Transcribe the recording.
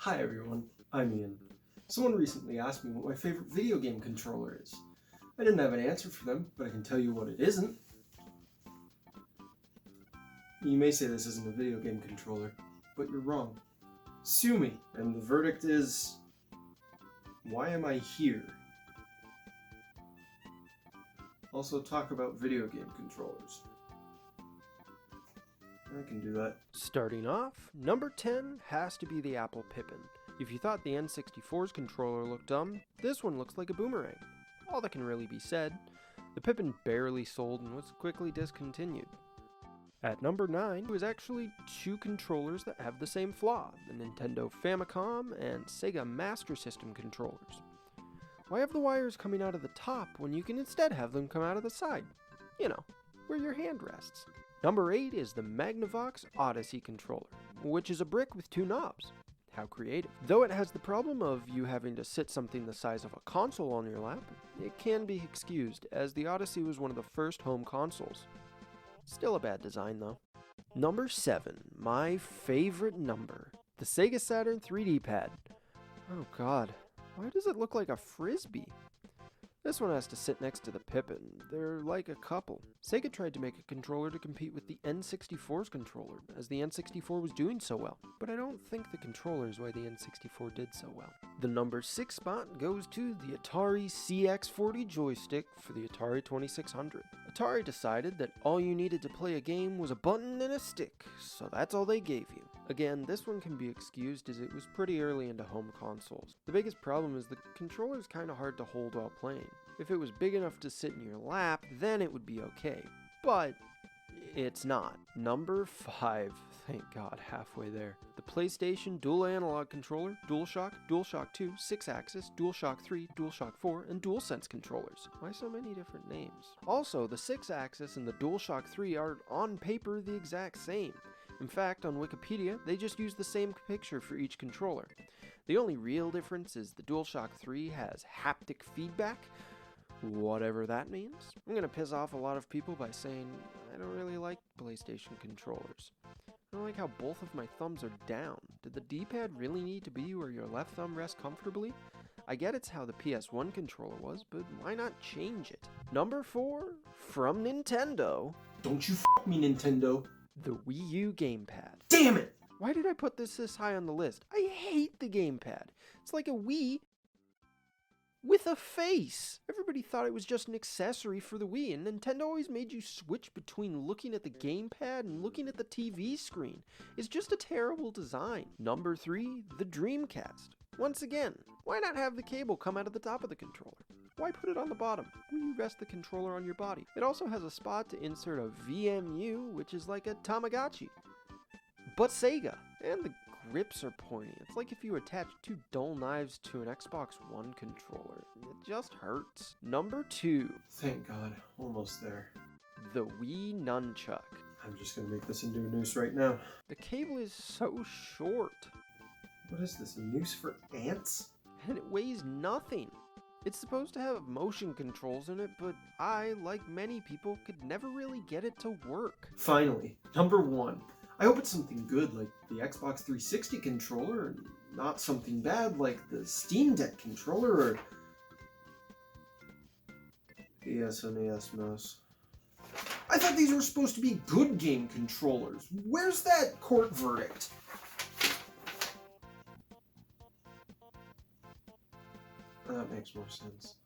Hi everyone, I'm Ian. Someone recently asked me what my favorite video game controller is. I didn't have an answer for them, but I can tell you what it isn't. You may say this isn't a video game controller, but you're wrong. Sue me, and the verdict is... why am I here? Also talk about video game controllers. I can do that. Starting off, number 10 has to be the Apple Pippin. If you thought the N64's controller looked dumb, this one looks like a boomerang. All that can really be said, the Pippin barely sold and was quickly discontinued. At number 9 was actually two controllers that have the same flaw, the Nintendo Famicom and Sega Master System controllers. Why have the wires coming out of the top when you can instead have them come out of the side? You know, where your hand rests. Number 8 is the Magnavox Odyssey controller, which is a brick with two knobs. How creative. Though it has the problem of you having to sit something the size of a console on your lap, it can be excused, as the Odyssey was one of the first home consoles. Still a bad design though. Number 7, my favorite number, the Sega Saturn 3D pad. Oh god, why does it look like a frisbee? This one has to sit next to the Pippin. They're like a couple. Sega tried to make a controller to compete with the N64's controller, as the N64 was doing so well. But I don't think the controller is why the N64 did so well. The number 6 spot goes to the Atari CX40 joystick for the Atari 2600. Atari decided that all you needed to play a game was a button and a stick, so that's all they gave you. Again, this one can be excused as it was pretty early into home consoles. The biggest problem is the controller is kind of hard to hold while playing. If it was big enough to sit in your lap, then it would be okay. But it's not. Number 5, thank God, halfway there. The PlayStation Dual Analog Controller, DualShock, DualShock 2, 6-axis, DualShock 3, DualShock 4, and DualSense controllers. Why so many different names? Also, the 6-axis and the DualShock 3 are on paper the exact same. In fact, on Wikipedia, they just use the same picture for each controller. The only real difference is the DualShock 3 has haptic feedback, whatever that means. I'm gonna piss off a lot of people by saying I don't really like PlayStation controllers. I don't like how both of my thumbs are down. Did the D-pad really need to be where your left thumb rests comfortably? I get it's how the PS1 controller was, but why not change it? Number 4, from Nintendo. Don't you f me, Nintendo. The Wii U gamepad. Damn it! Why did I put this high on the list? I hate the gamepad. It's like a Wii with a face. Everybody thought it was just an accessory for the Wii, and Nintendo always made you switch between looking at the gamepad and looking at the TV screen. It's just a terrible design. Number 3, the Dreamcast. Once again, why not have the cable come out of the top of the controller? Why put it on the bottom when you rest the controller on your body? It also has a spot to insert a VMU, which is like a Tamagotchi. But Sega, and the grips are pointy. It's like if you attach two dull knives to an Xbox One controller. It just hurts. Number 2. Thank God, almost there. The Wii Nunchuck. I'm just gonna make this into a noose right now. The cable is so short. What is this, a noose for ants? And it weighs nothing. It's supposed to have motion controls in it, but I, like many people, could never really get it to work. Finally, number 1. I hope it's something good like the Xbox 360 controller, and not something bad like the Steam Deck controller or the SNES mouse. I thought these were supposed to be good game controllers. Where's that court verdict? That makes more sense.